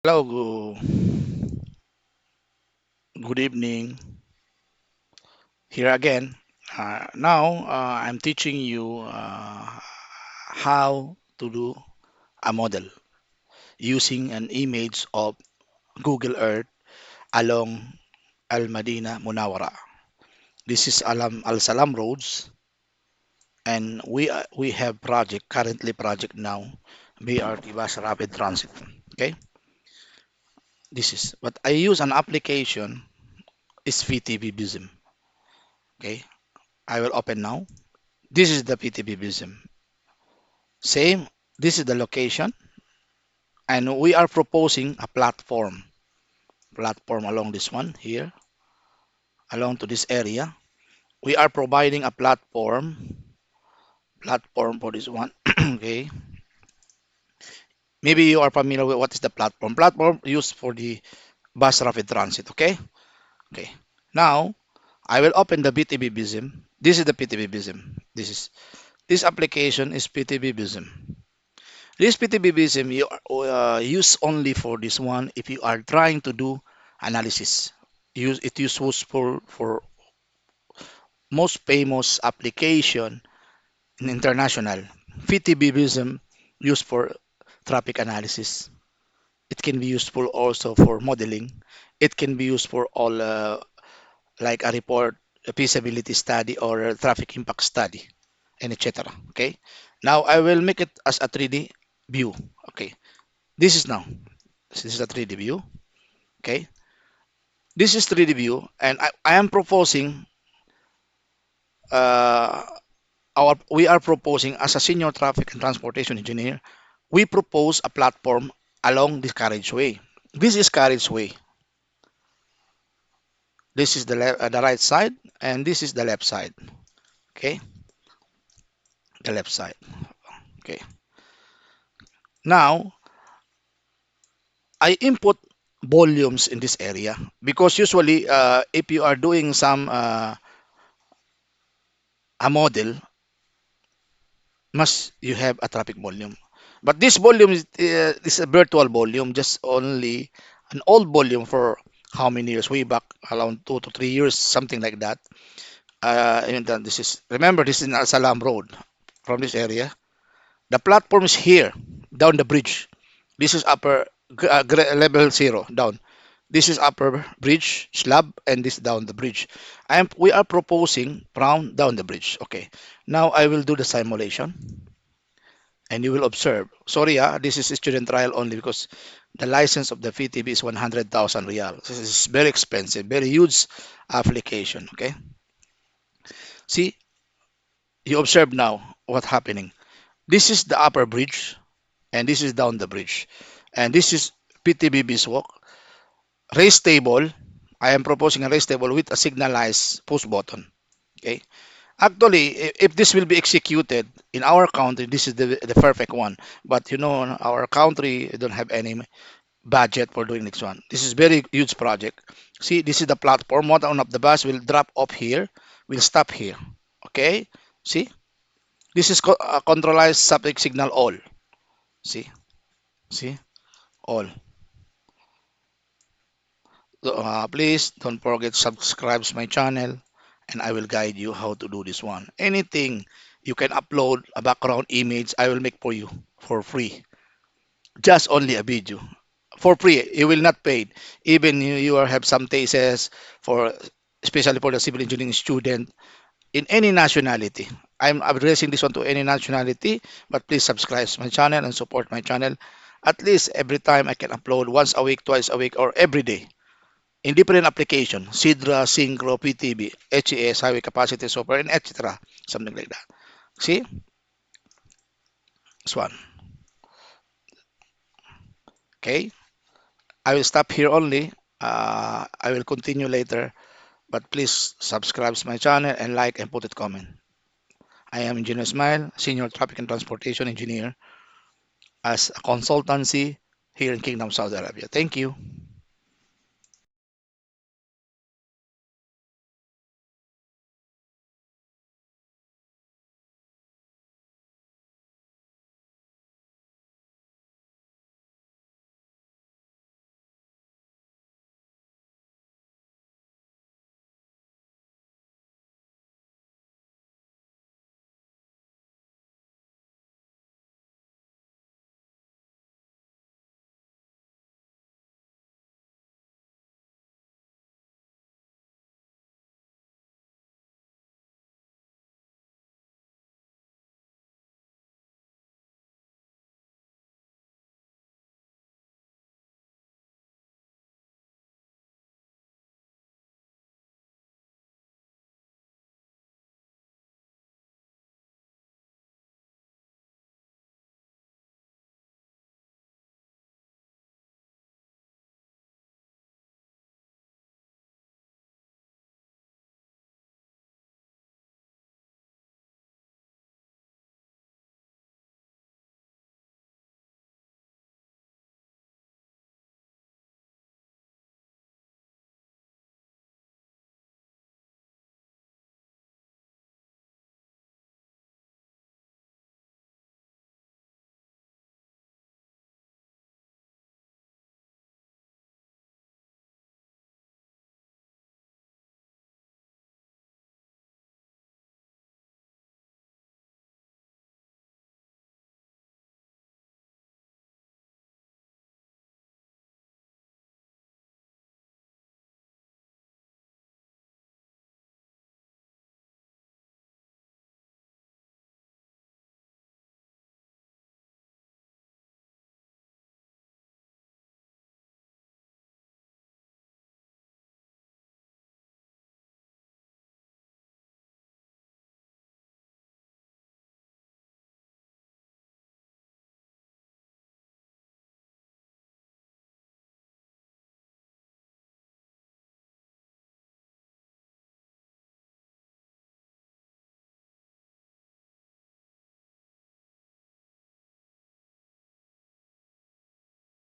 Hello, good evening. Here again. Now I'm teaching you how to do a model using an image of Google Earth along Al Madina Munawara. This is Al Salam roads, and we have currently project now, BRT bus rapid transit. Okay, this is. But I use an application is PTV Vissim. Okay, I will open now. This is the PTV Vissim. Same, this is the location, and we are proposing a platform along this one here, along to this area. We are providing a platform for this one. Okay, maybe you are familiar with what is the platform. Platform used for the bus rapid transit. Okay, okay. Now I will open the PTV Vism. This is the PTV Vism. This application is PTV Vism. This PTBBism you use only for this one if you are trying to do analysis. It is used for most famous application in international. PTBBism used for traffic analysis. It can be useful also for modeling. It can be used for all like a report, a feasibility study, or a traffic impact study, and etc. Okay. Now I will make it as a 3D view. Okay. This is now. This is a 3D view. Okay, this is 3D view, and I am proposing uh, we are proposing as a senior traffic and transportation engineer, we propose a platform along this carriageway. This is carriageway. This is the right side, and this is the left side. Okay, the left side. Okay. Now I input volumes in this area because usually if you are doing some a model, must you have a traffic volume. But this volume is a virtual volume, just only an old volume for how many years? Way back around 2 to 3 years, something like that. And then this is remember this is in Al Salam Road from this area. The platform is here down the bridge. This is level zero down. This is upper bridge slab, and this down the bridge. We are proposing from down the bridge. Okay. Now I will do the simulation, and you will observe. Sorry, this is a student trial only because the license of the VTB is 100,000 real. This is very expensive, very huge application. Okay, see, you observe now what's happening. This is the upper bridge, and this is down the bridge, and this is PTB Biswalk race table. I am proposing a race table with a signalized push button. Okay. Actually, if this will be executed in our country, this is the perfect one. But our country don't have any budget for doing this one. This is very huge project. See, this is the platform. One of the bus will drop off here, will stop here. Okay, see, this is controlized subject signal all. See, all. So, please don't forget subscribe to my channel, and I will guide you how to do this one. Anything you can upload a background image, I will make for you for free. Just only a video for free. You will not pay. Even you have some cases for, especially for the civil engineering student in any nationality. I'm addressing this one to any nationality, but please subscribe to my channel and support my channel. At least every time I can upload once a week, twice a week, or every day in different application, Sidra, Synchro, PTB, HES, highway capacity software, and etc. Something like that. See, this one. Okay, I will stop here only. I will continue later. But please subscribe to my channel and like and put it comment. I am Engineer Smile, Senior Traffic and Transportation Engineer as a consultancy here in Kingdom, Saudi Arabia. Thank you.